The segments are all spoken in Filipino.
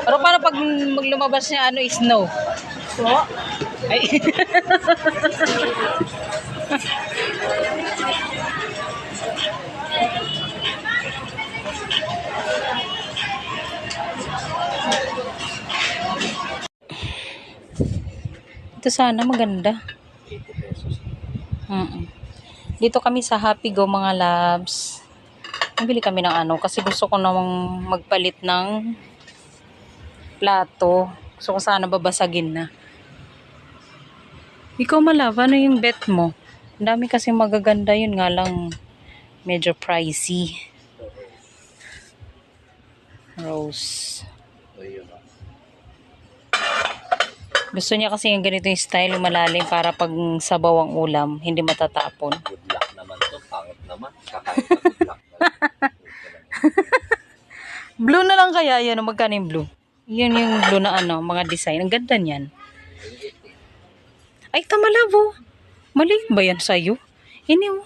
Pero paano pag lumabas niya ano, snow? So, Ay. Ito sana maganda. 80 pesos. Dito kami sa Happy Go mga loves. Nabili kami ng ano kasi gusto ko namang magpalit ng plato. Gusto ko sana babasagin na. Ikaw malove, ano yung bet mo? Ang dami kasi magaganda, yun nga lang medyo pricey. Rose. Ayun. Gusto niya kasi yung ganito yung style, yung malalim para pag sabaw ang ulam, hindi matatapon. Good luck naman to. Pangit naman. Kakain ka, good luck. Blue na lang kaya yan, magkano yung blue? Yun yung blue na ano, mga design. Ang ganda niyan. Ay, tamalabo. Maliit ba yan sa'yo? Ini mo.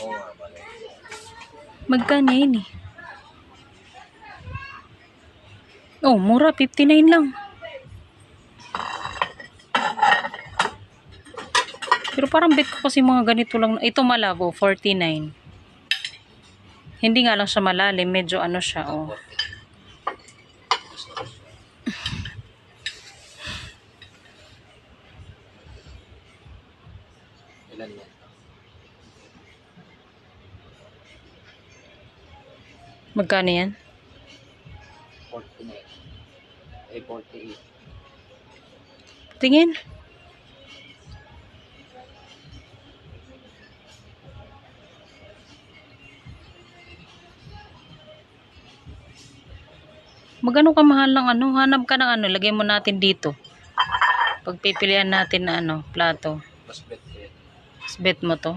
Oo nga, mali. Magkano yun eh? Oh, mura. 59 lang. Pero parang bet ko kasi mga ganito lang. Ito malabo, 49. Hindi nga lang siya malalim. Medyo ano siya, oh. Ilan yan? Magkano yan? 49. Ay, 48. Tingin. Magano ka mahal ng ano? Hanap ka ng ano, lagay mo natin dito. Pagpipilian natin na ano, plato. Mas bet ko yan. Bet mo to.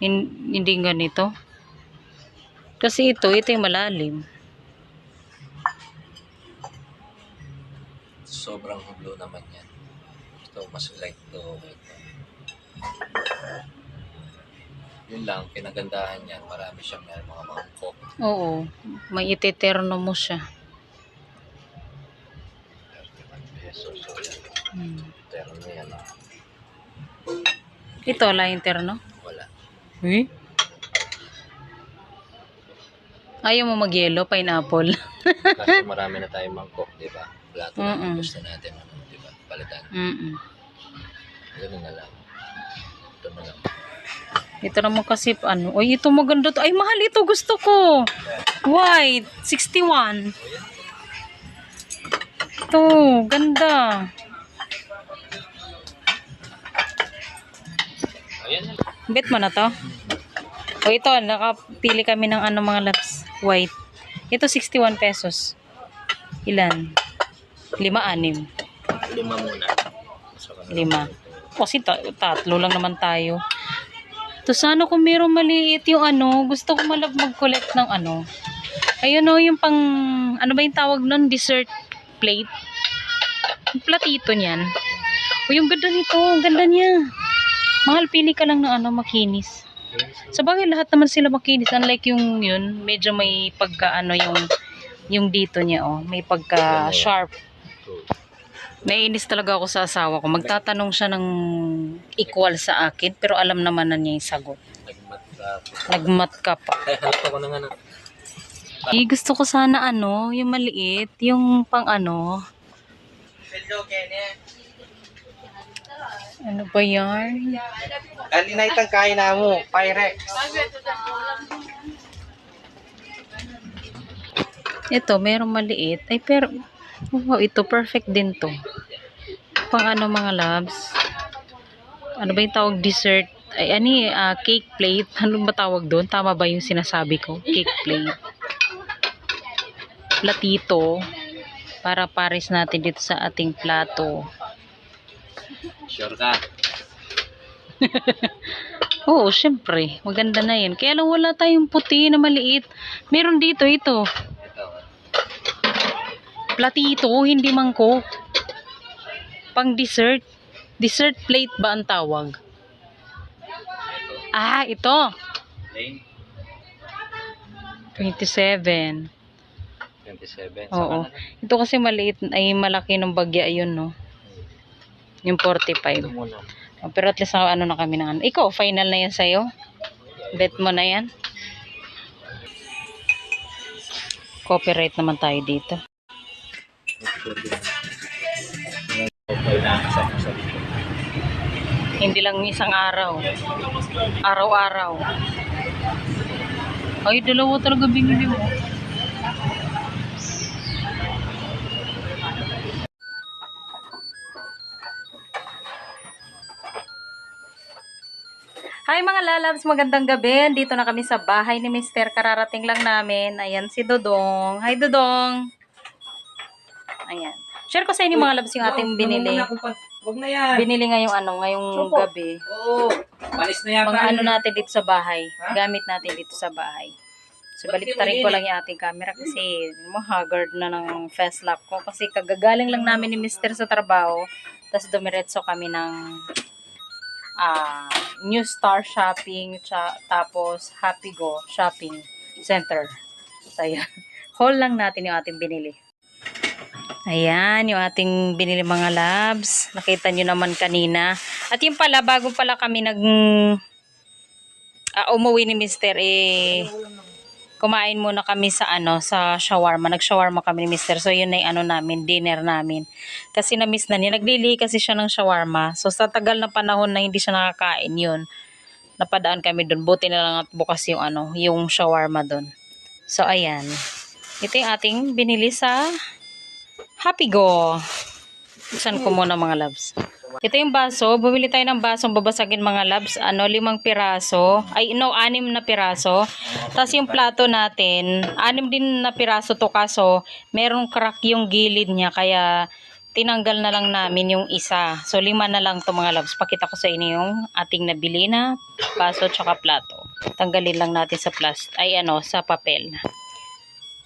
Hindi ganito. Kasi ito yung malalim. Sobrang blue naman yan. Ito, mas light to. Ito. Yun lang, pinagandahan yan. Marami siyang mga mangkok. Oo. May iteterno mo siya. 31 pesos. So, yan. Pero na yan. Ito, wala interno? Wala. Eh? Ayaw mo mag-yellow, pineapple. Kasi marami na tayong mangkok, di ba? Plato na gusto natin, ano, di ba? Palitan. Ganun na lang. Ito na lang. Ito naman kasi, ano, oy, ito maganda to. Ay, mahal ito, gusto ko. White, 61. Ito, ganda. Ayan na. Bet mo na to? O ito, nakapili kami ng ano mga loves. White. Ito 61 pesos. Ilan? 5, 6. 5 muna. 5. Kasi tatlo lang naman tayo. To sana kung mayroong maliit yung ano, gusto ko mag-collect ng ano. Ayun o, yung pang, ano ba yung tawag nun? Dessert plate. Yung platito niyan. O yung ganda nito, ganda niya. Mahal, pili ka lang ng ano, makinis. Sa bagay, lahat naman sila makinis. Unlike yung yun, medyo may pagka ano yung dito niya, oh. May pagka sharp. Naiinis talaga ako sa asawa ko. Magtatanong siya ng equal sa akin, pero alam naman na niya yung sagot. Nagmat ka pa. Halata ko na nga na. Gusto ko sana ano, yung maliit, yung pang ano. Ano ba yan? alinay tang kain na mo, Pyrex. Ito, merong maliit. Ay, pero, wow, ito, perfect din to. Pang ano mga loves? Ano ba yung tawag dessert? Ay, cake plate. Ano ba tawag doon? Tama ba yung sinasabi ko? Cake plate. Platito. Para pares natin dito sa ating plato. Sure ka? Oo, syempre. Maganda na yan. Kaya lang wala tayong puti na maliit. Meron dito, ito. Ito. Platito, hindi mangkok. Pang dessert. Dessert plate ba ang tawag? Ah, ito. Lane. 27. 27 27. Oo. Ito kasi maliit, ay malaki ng bagya yun, no? Yung 45. Muna. Pero at least ano na kami ng ano. Ikaw, final na yan sa'yo? Bet mo na yan? Copyright naman tayo dito. Hindi lang isang araw. Araw-araw. Ay, dalawa talaga binili mo. Hi mga lalabs, magandang gabi. Dito na kami sa bahay ni Mr. Kararating lang namin. Ayan si Dodong. Hi Dodong. Ayan. Share ko sa inyo mga labs yung ating binili. Huwag na yan. Binili ngayong gabi. Oo. Palis na yan. Mga ano natin dito sa bahay. Gamit natin dito sa bahay. So baliktarin ko lang yung ating camera kasi haggard na ng face lock ko. Kasi kagagaling lang namin ni Mr. sa trabaho. Tapos dumiretso kami ng New Star Shopping, tapos Happy Go Shopping Center. So, ayan. Haul lang natin yung ating binili. Ayan, yung ating binili mga labs. Nakita nyo naman kanina. At yung pala, bago pala kami umuwi ni Mr. Kumain muna kami sa sa shawarma. Nag-shawarma kami ni Mr. So, yun na yung namin, dinner namin. Kasi na-miss na niya. Naglili kasi siya ng shawarma. So, sa tagal na panahon na hindi siya nakakain yun, napadaan kami dun. Buti na lang at bukas yung yung shawarma dun. So, ayan. Ito yung ating binili sa Happy Go. Isan ko muna mga labs. Ito yung baso. Bumili tayo ng basong babasagin mga labs. 5 piraso. 6 na piraso. Tapos yung plato natin, 6 din na piraso to kaso merong crack yung gilid niya kaya tinanggal na lang namin yung isa. So 5 na lang to mga labs. Pakita ko sa inyo yung ating nabili na baso tsaka plato. Tanggalin lang natin sa sa papel.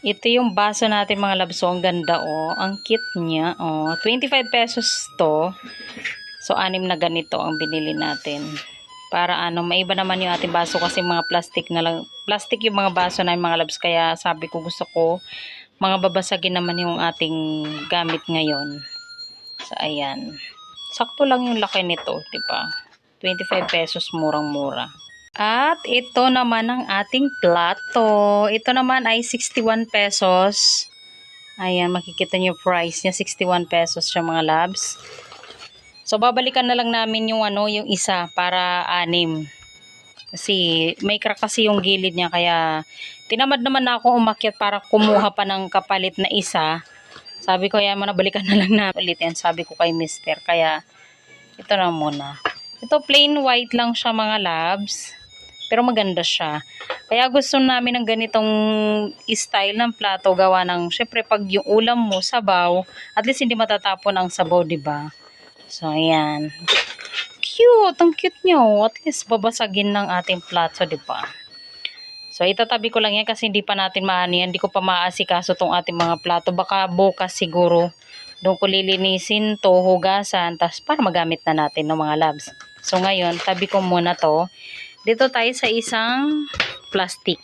Ito yung baso natin mga labs. So, ang ganda ang cute niya. 25 pesos to. So, 6 na ganito ang binili natin. Para maiba naman yung ating baso kasi mga plastic na lang. Plastic yung mga baso na yung mga labs. Kaya sabi ko gusto ko mga babasagin naman yung ating gamit ngayon. So, ayan. Sakto lang yung laki nito, diba? 25 pesos, murang-mura. At ito naman ang ating plato. Ito naman ay 61 pesos. Ayan, makikita niyo price niya. 61 pesos siya mga labs. So, babalikan na lang namin yung yung isa para 6. Kasi may crack kasi yung gilid niya. Kaya tinamad naman ako umakyat para kumuha pa ng kapalit na isa. Sabi ko, yan mo na balikan na lang namin ulit. Yan sabi ko kay Mr. Kaya ito na muna. Ito plain white lang siya mga labs. Pero maganda siya. Kaya gusto namin ng ganitong style ng plato gawa ng, syempre pag yung ulam mo sabaw, at least hindi matatapon ang sabaw, diba? So, ayan. Cute! Ang cute nyo. At least babasagin ng ating plato, diba? So, itatabi ko lang yan kasi hindi pa natin yan. Hindi ko pa maasikaso tong ating mga plato. Baka bukas siguro. Doon ko lilinisin to, hugasan, tas para magamit na natin ng mga labs. So, ngayon, tabi ko muna to. Dito tayo sa isang plastic.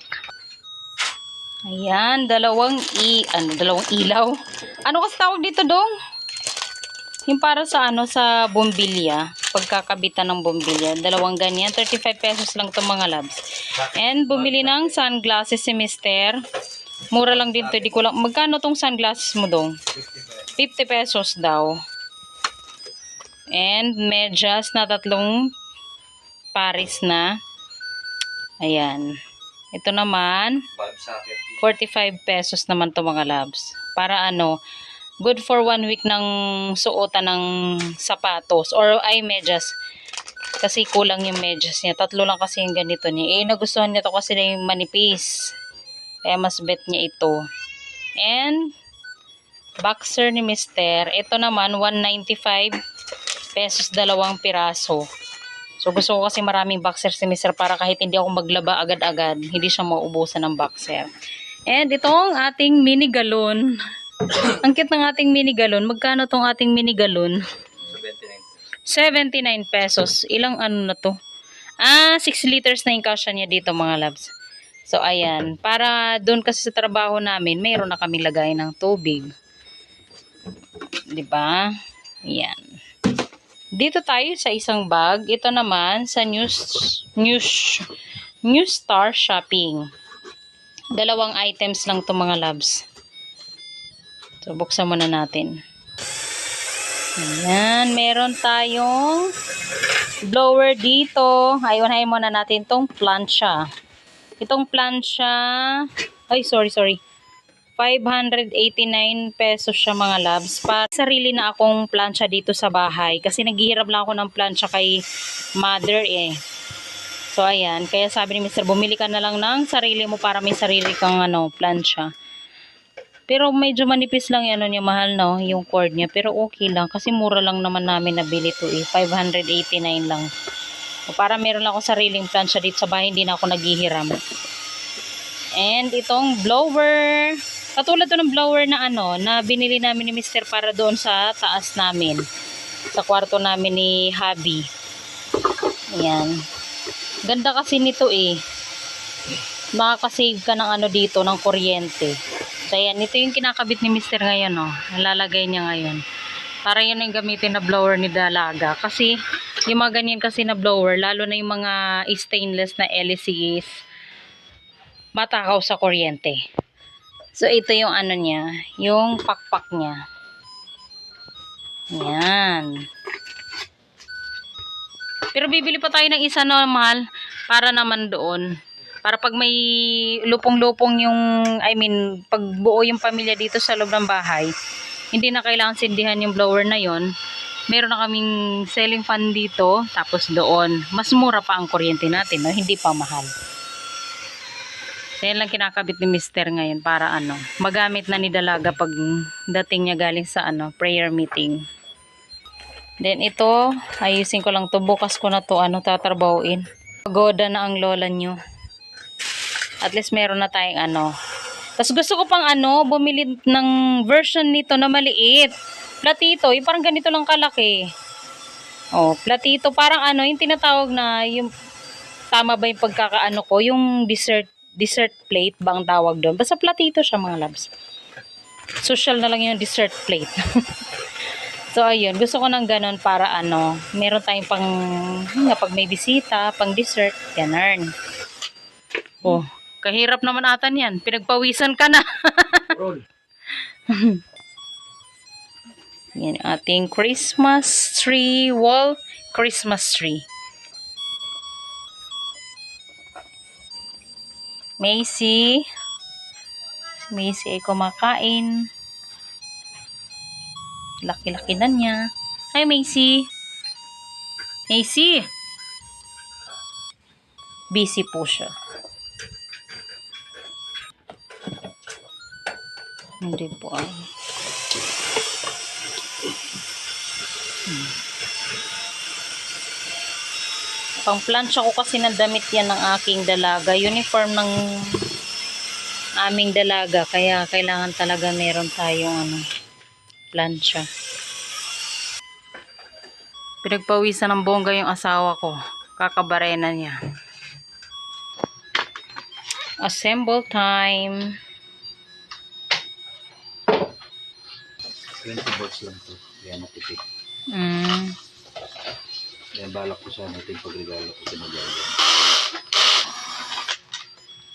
Ayan, dalawang ilaw. Ano kasi tawag dito, Dong? Yung para sa sa bombilya. Pagkakabitan ng bombilya. Dalawang ganyan. 35 pesos lang itong mga labs. And bumili ng sunglasses si Mr. Mura lang din to. Di ko lang. Magkano tong sunglasses mo, Dong? 50 pesos daw. And medyas na 3 pares na. Ayan. Ito naman, 45 pesos naman to mga labs. Para good for 1 week ng suotan ng sapatos. Or ay medyas. Kasi kulang yung medyas niya. 3 lang kasi yung ganito niya. Nagustuhan niya to kasi na yung manipis. Kaya mas bet niya ito. And, boxer ni Mr. Ito naman, 195 pesos 2 piraso. So, gusto ko kasi maraming boxer si Mr. para kahit hindi ako maglaba agad-agad, hindi siya mauubusan ng boxer. And itong ating mini galon. Ang cute ng ating mini galon. Magkano tong ating mini galon? 79 pesos. Ilang na to? 6 liters na yung kasya niya dito mga labs. So, ayan. Para doon kasi sa trabaho namin, mayroon na kami lagay ng tubig. 'Di ba? Ayan. Dito tayo sa isang bag. Ito naman sa New Star Shopping. Dalawang items lang to mga loves. So, buksan muna natin. Ayan. Meron tayong blower dito. Ayunahin muna natin tong plancha. Itong plancha, ay sorry. 589 pesos siya mga loves. Para sarili na akong plancha dito sa bahay. Kasi naghihirap lang ako ng plancha kay mother eh. So ayan, kaya sabi ni Mr. bumili ka na lang ng sarili mo para may sarili kang plancha. Pero medyo manipis lang yan niya, mahal no, yung cord niya. Pero okay lang kasi mura lang naman namin nabili to eh. 589 lang. O para meron lang ako sariling plancha dito sa bahay, hindi na ako naghihiram. And itong blower. Katulad to ng blower na na binili namin ni Mr. para doon sa taas namin. Sa kwarto namin ni Hubby. Ayan. Ganda kasi nito eh. Makakasave ka ng dito, ng kuryente. So ayan, ito yung kinakabit ni Mr. ngayon nalalagay niya ngayon. Para yun yung gamitin na blower ni Dalaga. Kasi yung mga ganyan kasi na blower, lalo na yung mga stainless na LCs, matakaw sa kuryente. So ito yung niya, yung pakpak niya. Yan. Pero bibili pa tayo ng isa na mahal para naman doon. Para pag may lupong-lupong pag buo yung pamilya dito sa loob ng bahay, hindi na kailangan sindihan yung blower na yon. Meron na kaming ceiling fan dito, tapos doon. Mas mura pa ang kuryente natin, no? Hindi pa mahal. Yan lang kinakabit ni Mr. ngayon para magamit na ni Dalaga pag dating niya galing sa prayer meeting. Then ito, ayusin ko lang to. Bukas ko na to tatrabahuin. Pagoda na ang lola nyo. At least meron na tayong Tapos gusto ko pang bumili ng version nito na maliit. Platito, yung parang ganito lang kalaki. Oh, platito, parang yung tinatawag na, yung tama ba yung pagkakaano ko, yung dessert plate bang tawag doon. Basta platito siya mga loves. Social na lang yung dessert plate. So ayun, gusto ko ng ganon para meron tayong pang pag may bisita, pang dessert, ganun. Oh, kahirap naman atan yan. Pinagpawisan ka na. Yan ating Christmas tree, wall Christmas tree. Macy ay kumakain. Laki-laki na niya. Hi Macy. Busy po siya. Hindi po Pang plancha ko kasi ng damit yan ng aking dalaga. Uniform ng aming dalaga. Kaya kailangan talaga meron tayong plancha. Pinagpawisan ng bongga yung asawa ko. Kakabarena niya. Assemble time. 20 volts lang to. Yan matipid. Yan balak ko sa natin pagregalo ko pinagagawa.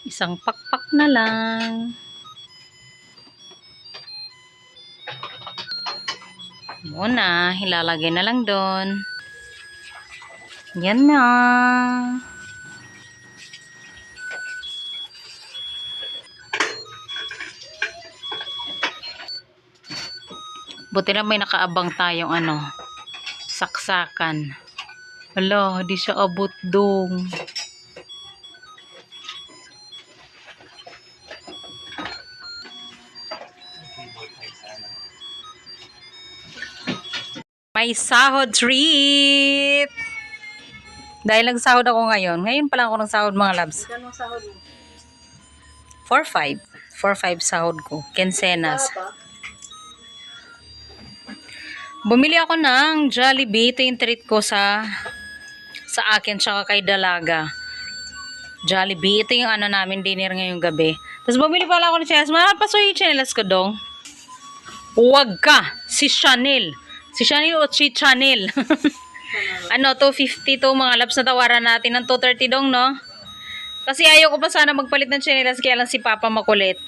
Isang pakpak na lang. Muna, ilalagay na lang doon. Yan na. Buti na may nakaabang tayong saksakan. Hala, di siya abot dong. May sahod treat! Dahil nagsahod ako ngayon. Ngayon pa lang ako nagsahod mga labs. Anong sahod mo? 4-5. 4-5 sahod ko. Kensenas. Bumili ako ng Jollibee. Ito yung treat ko sa akin tsaka kay Dalaga. Jollibee. Ito yung ano namin, dinner ngayong gabi. Tapos bumili pala ako ng chinelas. Mapasuyo yung chinelas ko dong. Huwag ka! Si Chanel. Si Chanel o si Chanel? Ano, 250 to mga labs na tawaran natin ng 230 dong, no? Kasi ayaw ko pa sana magpalit ng chinelas kaya lang si Papa makulit.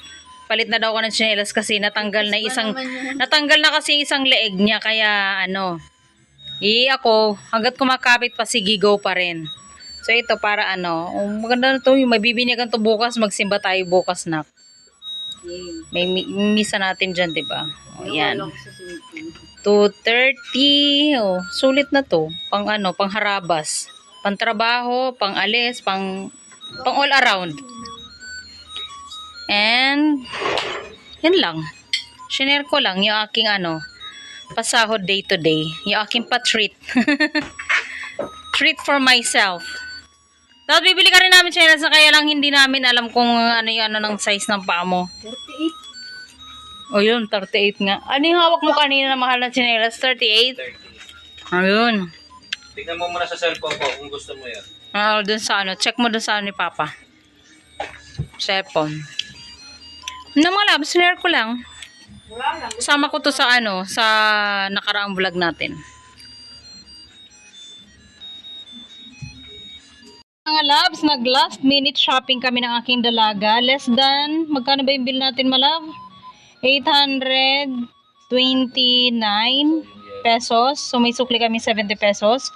Palit na daw ako ng chinelas kasi natanggal na kasi isang leeg niya kaya ano. Ako, hanggat kumakapit pa sigigaw pa rin. So ito para ano, maganda na to, yung mabibinyagan to bukas, magsimba tayo bukas na. May misa natin dyan, diba? O, yan. 230. Oh, sulit na to. Pang ano, pang harabas. Pang trabaho, pang alis, pang all around. And, yan lang. Shinare ko lang yung aking ano, pasahod day to day. Yung aking pa-treat. Treat for myself. Tapos bibili ka rin namin chinelas na kaya lang hindi namin alam kung ano yung ano ng size ng paa mo. 38. O yun, 38 nga. Ano yung hawak mo kanina na mahal na chinelas? 38? 30. Ayun. Tignan mo muna sa cellphone ko kung gusto mo yan. Dun sa ano. Check mo dun sa ano ni Papa. Cellphone. Ano mga labs, share ko lang. Sama ko to sa ano, sa nakaraang vlog natin. Mga labs, nag last minute shopping kami ng aking dalaga. Less than, magkano ba yung bill natin, malab? 829 pesos. So may sukli kami 70 pesos.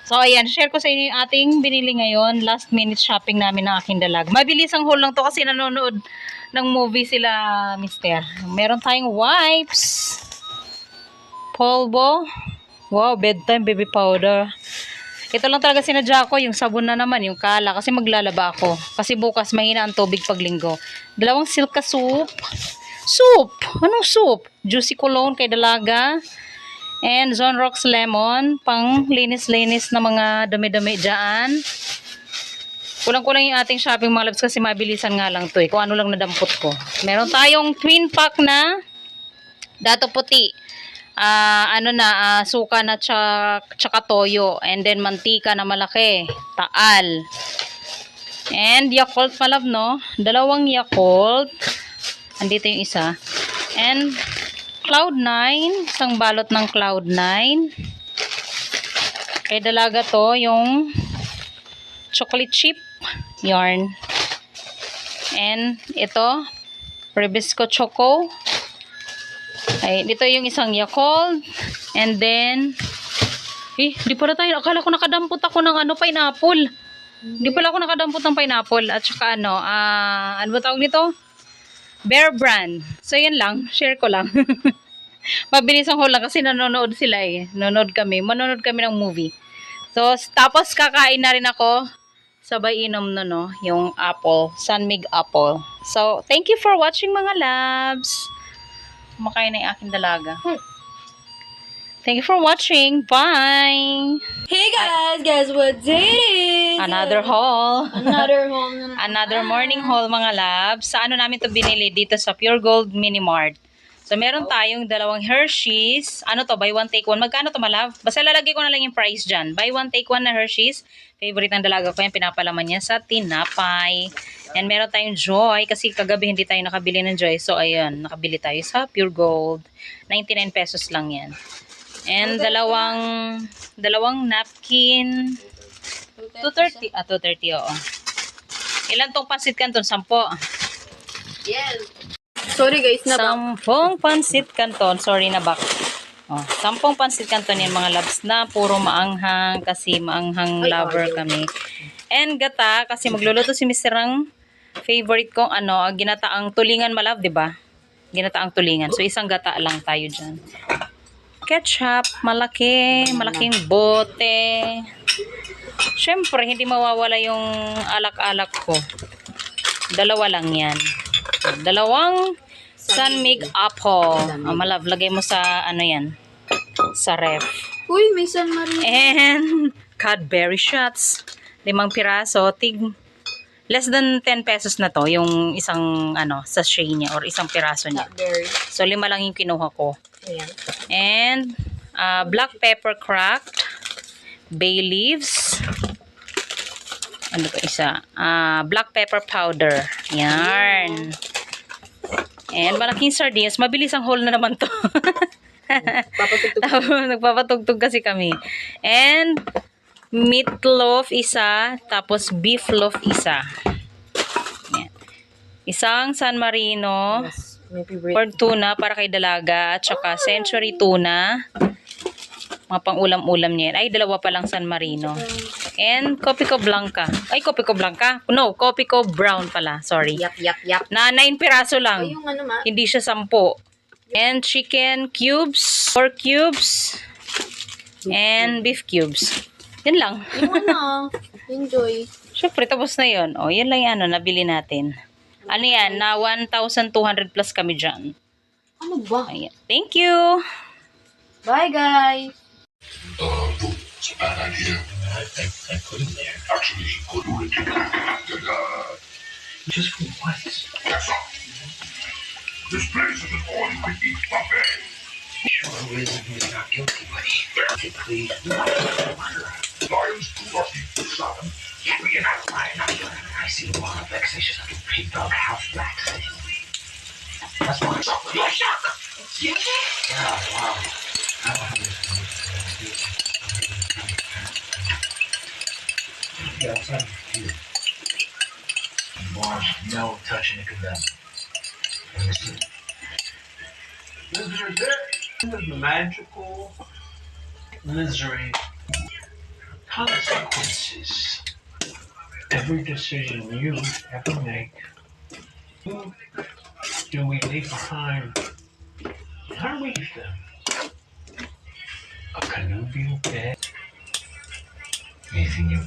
So ayan, share ko sa inyo yung ating binili ngayon. Last minute shopping namin ng aking dalaga. Mabilis ang haul lang to kasi nanonood ng movie sila, mister. Meron tayong wipes. Polvo. Wow, bedtime baby powder. Ito lang talaga sinadya ko, yung sabon na naman, yung kala, kasi maglalaba ako. Kasi bukas mahina ang tubig pag linggo. 2 Silka soup. Soup! Anong soup? Juicy cologne kay dalaga. And Zonrox lemon, pang linis-linis na mga dumi-dumi dyan. Kulang-kulang yung ating shopping mga labs kasi mabilisan nga lang to eh. Kung ano lang nadampot ko. Meron tayong twin pack na dato puti. Suka na tsaka toyo. And then mantika na malaki. Taal. And Yakult malab, no? 2 Yakult. Andito yung isa. And Cloud9. Isang balot ng Cloud9. Kaya dalaga to yung chocolate chip yarn. And ito Rebisco Choco. Ay, dito yung isang Yakult. And then di pala tayo, akala ko nakadampot ako ng ano, pineapple. Di pala ako nakadampot ng pineapple. At saka ano ba tawag nito? Bear Brand. So yan lang, share ko lang. Mabilis ang hula kasi nanonood sila eh. Manonood kami ng movie. So tapos kakain na rin ako. Sabay inom no, yung apple, Sunmig apple. So thank you for watching mga labs. Kumakain na yung aking dalaga. Thank you for watching. Bye! Hey guys, what day it is? Another haul. Another Morning haul mga labs. Sa ano namin to binili dito sa Pure Gold Mini Mart. So meron tayong 2 Hershey's. Ano to? Buy one take one. Magkano to malab? Basta lalagay ko na lang yung price dyan. Buy one take one na Hershey's. Favorite ng dalaga ko yung pinapalaman niya sa tinapay. And meron tayong Joy kasi kagabi hindi tayo nakabili ng Joy. So ayun, nakabili tayo sa Pure Gold. 99 pesos lang yan. And dalawang napkin. 230. 230, oo. Ilan tong pansit canton? 10. Yes. Sorry guys, 10 pansit canton. Sorry na back. 10 pansit canton yan mga labs na puro maanghang kasi maanghang lover kami. And gata kasi magluluto si Mr. ang favorite kong ginataang tulingan malab, 'di ba? Ginataang tulingan. So isang gata lang tayo diyan. Ketchup, malaking bote. Syempre, hindi mawawala yung alak-alak ko. 2 lang yan. 2 Sunmig apple. Malab, lagay mo sa yan, sa ref. Uy, may San Maria. And Cadbury shots. 5 piraso. Less than 10 pesos na to. Yung isang sachet niya or isang piraso niya. Blackberry. So 5 lang yung kinuha ko. Ayan. And black pepper cracked. Bay leaves. Ano pa isa? Black pepper powder. Yan. And malaking sardines. Mabilis ang haul na naman to. Nagpapatugtog kasi kami. And meatloaf isa. Tapos beef loaf isa. Yan. Isang San Marino. Or tuna para kay dalaga. At saka century tuna. Mga pang-ulam-ulam niya yan. Ay, dalawa pa lang San Marino. And Copico Blanca. Ay, Copico Blanca? No, Copico Brown pala. Sorry. Yap. Na 9 piraso lang. Yung ano ma? Hindi siya 10. And chicken cubes, pork cubes, and beef cubes. Yan lang. Yung ano, enjoy. Siyempre, tapos na yun. O, yan lang yung ano, nabili natin. Ano yan? Na 1,200 plus kami dyan. Ano ba? Ayan. Thank you! Bye guys! It's a bad idea. I put him there. Actually, he put it just for once. That's all. This place isn't all you can eat buffet. Sure reason he's not guilty, but please. Lions do not eat the salmon. Yeah, but you're not lying. I see a lot of vexatious little pig dog house blacks. That's why it's up with your shock. Yeah, wow. Yeah, it's not here. Mars, no touching it to them. Understood? Lizard there. Magical lizard consequences. Every decision you ever make, who do we leave behind? How do we leave them? A connubial bed? Anything you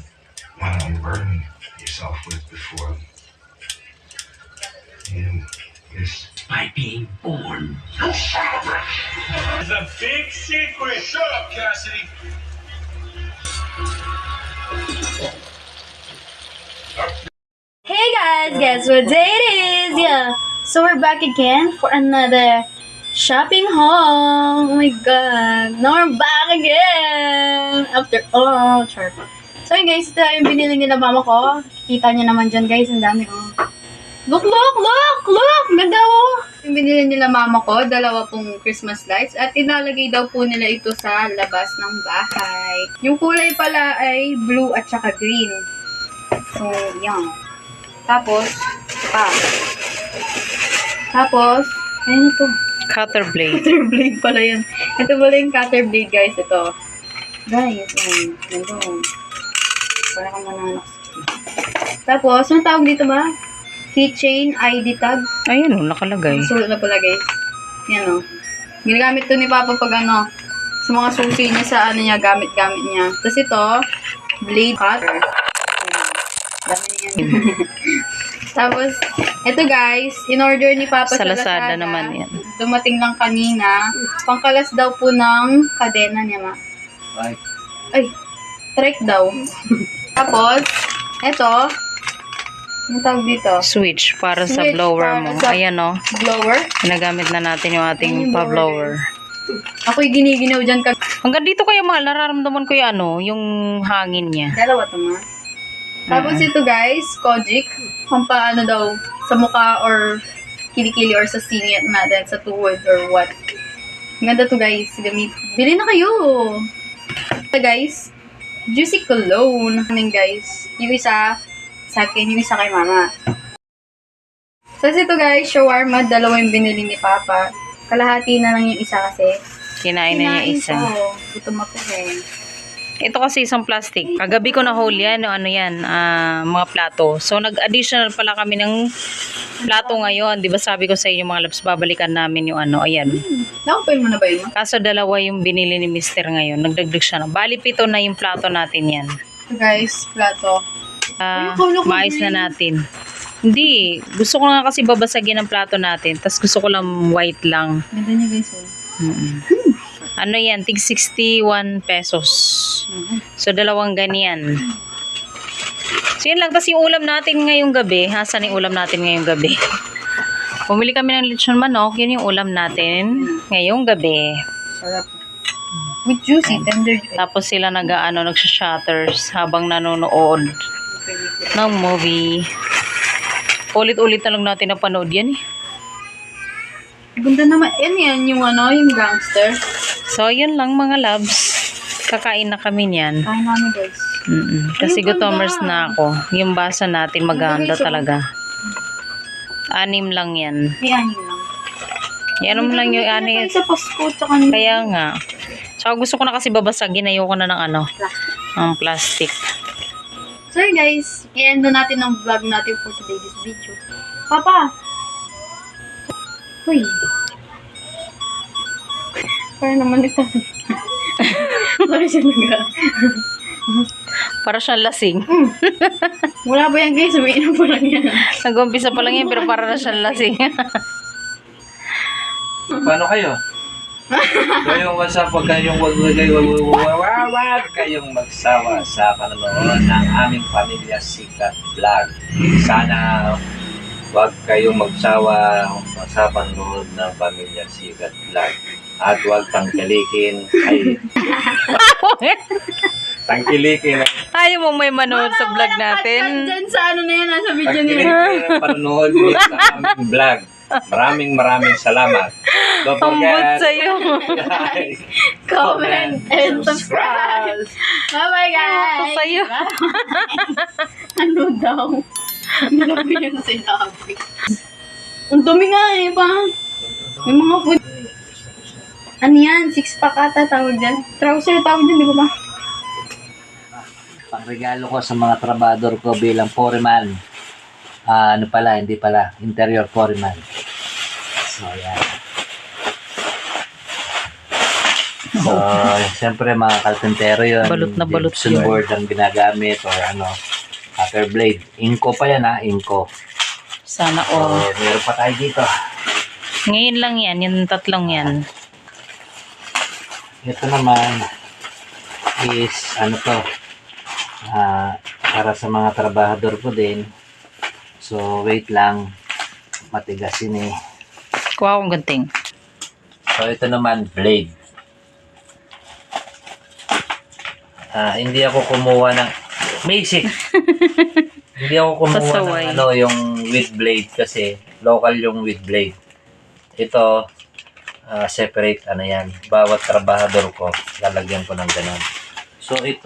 want to burden yourself with before you is by being born. You son of a... It's a big secret. Shut up, Cassidy. Hey guys, guess what day it is? Yeah, so we're back again for another shopping haul. Oh my god, now we're back again after all. Char. So yun guys, ito yung binili nila mama ko. Kita niyo naman dyan guys, ang dami oh. Look! Ganda oh! Yung binili nila mama ko, dalawa pong Christmas lights at inalagay daw po nila ito sa labas ng bahay. Yung kulay pala ay blue at saka green. So, yan. Tapos, ayun ito. Cutter blade. Cutter blade pala yan. Ito pala yung cutter blade guys, ito. Guys, yan. Ito. Para kang mananak. Tapos, anong tawag dito ba? Keychain ID tag. Ayan o, nakalagay. Sulit na pala guys. Yan o. Ginagamit to ni Papa pag ano, sa mga susi niya sa ano niya, gamit-gamit niya. Tapos ito, blade cutter. Dami niyan. Tapos, ito guys, in-order ni Papa Sa Lazada naman yan. Dumating lang kanina. Pangkalas daw po ng kadena niya ma. Right. Ay, trike daw. Tapos, ito, yung tawag dito? Switch para sa Switch blower para mo. sa Ayan o. Blower. Ginagamit na natin yung ating pa-blower. Ako'y giniginaw dyan kag... Hanggang dito kaya mahal, nararamdaman ko yung ano, yung hangin niya. Dalawa to ma. Tapos ito guys, Kojic. Pampaano daw, sa mukha or kilikili or sa singit natin, sa tuhod or what. Ganda to guys. Gamit. Bili na kayo! Ito guys, Juicy Cologne. Amin guys. Yung isa sa akin, yung isa kay mama. Tapos ito guys, shawarma. Dalawa yung binili ni Papa. Kalahati na lang yung isa kasi. Kinain na niya isa. Ko. Gutom ako eh. Ito kasi isang plastic. Kagabi ko na haul yan, ano yan, mga plato. So, nag-additional pala kami ng plato ngayon. Di ba sabi ko sa inyo mga labs, babalikan namin yung ano, ayan. Nakupain mo na ba yun? Kaso dalawa yung binili ni Mister ngayon. Nagdagdag siya na. Bali, 7 na yung plato natin yan. Ito guys, plato. Maayos na natin. Hindi. Gusto ko nga kasi babasagin ang plato natin. Tapos gusto ko lang white lang. Ganda niya guys oh. Ano yan? Tig 61 pesos. So, dalawang ganyan. So, yun lang. Tapos yung ulam natin ngayong gabi. Saan yung ulam natin ngayong gabi? Pumili kami ng lechon manok. Yun yung ulam natin ngayong gabi. Sarap. With juicy, tender. Tapos sila nag-shatters habang nanonood. ng movie. Ulit-ulit na lang natin napanood yan eh. Ganda naman. Yan yung yung gangster. So, yun lang mga loves. Kakain na kami niyan. Kain namin guys. Kasi Ayun, gutomers ganda. na ako. Yung basa natin maghahanda talaga. 6 lang yan. May anin lang. Yan naman lang yung Ano ani. sa Pasko tsaka Kaya nga. Tsaka gusto ko na kasi babasagin. Ayoko na ng ang plastic. So guys, i-end na natin ang vlog natin for today's video. Papa! Uy! Para naman ito. Para siya Para siyang lasing. Wala ba yan guys? Umiinom po lang yan. Nag-umpisa pa lang yan pero para na siyang lasing. Paano kayo? Kayong WhatsApp, wag kayong magsawa sa panonood ng aming Pamilya Sikat Vlog. Sana wag kayong magsawa sa panonood ng Pamilya Sikat Vlog. At wag tangkilikin tangkilikin Ayaw mo may manood sa vlog natin. Diyan sa ano na yan, nasa video tangkilikin nila. ang panonood niyo sa aming vlog. Maraming salamat. Don't Ambot forget, sa'yo. Comment and subscribe. Bye-bye guys! Sa'yo. Ano daw? Ano ba yung sinabi? Ang dumi nga eh, pa. May mga food. Ano yan? 6-pack ata tawag dyan. Trouser tawag dyan, di ba ba? pangregalo ko sa mga trabador ko bilang foreman. Hindi pala, interior foreman. So, yan. So, siyempre mga kalpentero yun. Balot na balot Gibson yun. board ang ginagamit or cutter blade. Inko pa yan inko. Sana So, all. meron pa tayo dito. Ngayon lang yan, yung tatlong yan. Ito naman is para sa mga trabahador ko din. So, wait lang. Matigas yun eh. Kuha akong ganting. So, ito naman, blade. Hindi ako kumuha ng basic. Hindi ako kumuha Pasaway. ng yung with blade kasi local yung with blade. Ito, separate yan. Bawat trabahador ko, lalagyan ko ng ganun. So, ito,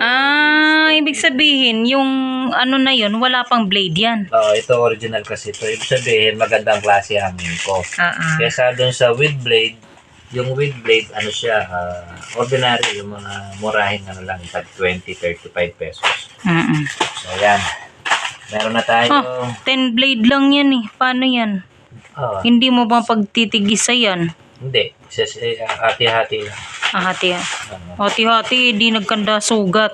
Ibig sabihin, yung na yun, wala pang blade yan. ito original kasi ito. Ibig sabihin, magandang klase ang ko. Kesa doon sa with blade, yung with blade, ordinary, yung mga murahin lang, tag 20-35 pesos. So, yan. Meron na tayo. 10 blade lang yan eh. Paano yan? Hindi mo ba pagtitigisa yan? Hindi. Hati-hati lang. Hati. Hati-hati, di nagkanda sugat.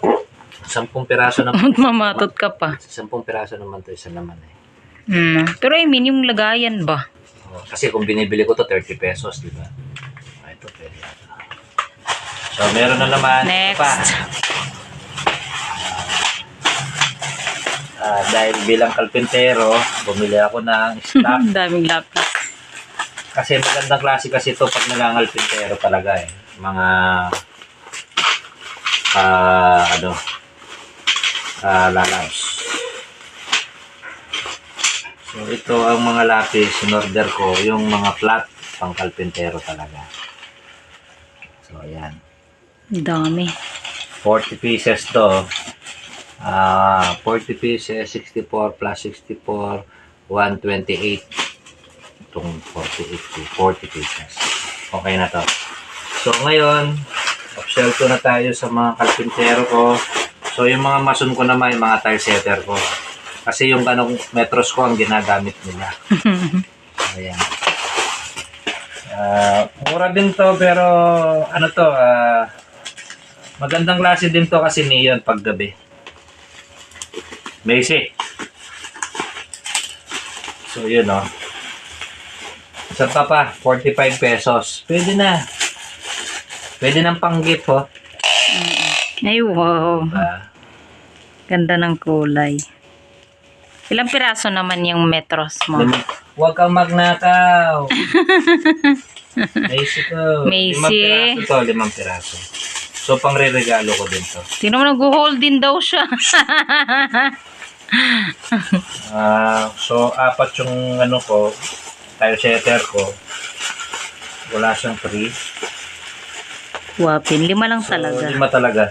10 piraso naman. Mamatot ka pa. 10 piraso naman to, isa naman eh. Pero I mean, yung lagayan ba? Kasi kung binibili ko to 30 pesos, di ba? Ito pwede. So, meron na naman. Next. Ito pa. Dahil bilang kalpentero, bumili ako ng stock. Ang daming lapis. Kasi magandang klase kasi ito pag nalangalpintero talaga eh. Mga lalaws. So ito ang mga lapis in order ko, yung mga flat pang kalpintero talaga. So ayan. Dami. 40 pieces to. 40 pieces, 64 plus 64, 128. Itong 40 pieces. Okay na to. So ngayon, optional ko na tayo sa mga kalpintero ko. So yung mga mason ko naman, yung mga tile setter ko. Kasi yung metros ko ang ginagamit nila. Ayan. Mura din to pero magandang klase din to kasi neon paggabi. Basic. So yun Isa pa, 45 pesos. Pwede na. Pwede ng pang-gift Ay, wow. Diba? Ganda ng kulay. Ilang piraso naman yung metros mo? Huwag kang magnakaw. Macy ko. Macy. 5 piraso. So, pang re-regalo ko din to. Sino mo nag-hold din daw siya? So, apat yung ano ko, tire setter ko. Wala siyang 3. Wapin, 5 lang So, talaga. 5 talaga.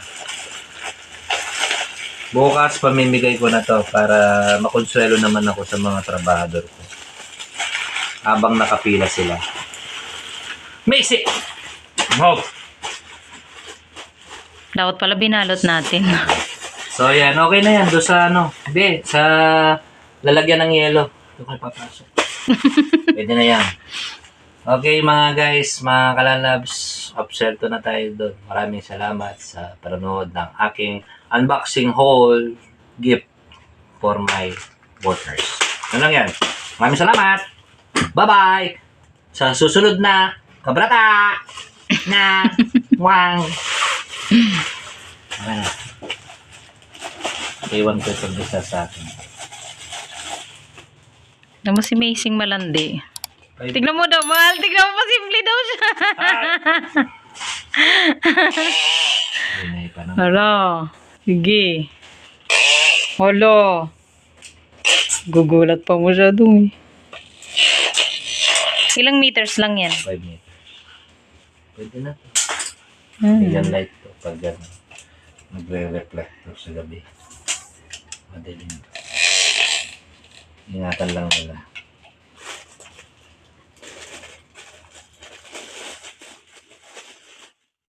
Bukas, pamimigay ko na to para makonsuelo naman ako sa mga trabahador ko. Habang nakapila sila. Macy! Move! Dapat pala binalot natin. So, yan. Okay na yan. Doon sa ano. Hindi. Sa lalagyan ng yelo. Doon kayo papasok. Pwede na yan. Okay, mga guys. Mga kalalabs. Obserto na tayo doon. Maraming salamat sa panonood ng aking unboxing haul gift for my workers. Yun lang yan. Maraming salamat. Bye-bye. Sa susunod na kabrata na wang. Okay na. Iwan ko ito isa sa akin. Alam mo si Macing malandi. Tignan mo daw, mahal. Tignan mo, pasimple daw siya. Hinay pa naman. Hala. Sige. Hala. Gugulat pa mo siya doon. Ilang meters lang yan? 5 meters. Pwede na to. Hmm. Yan light to pag nagre-reflect to sa gabi. Madilim. Ingatan lang nila.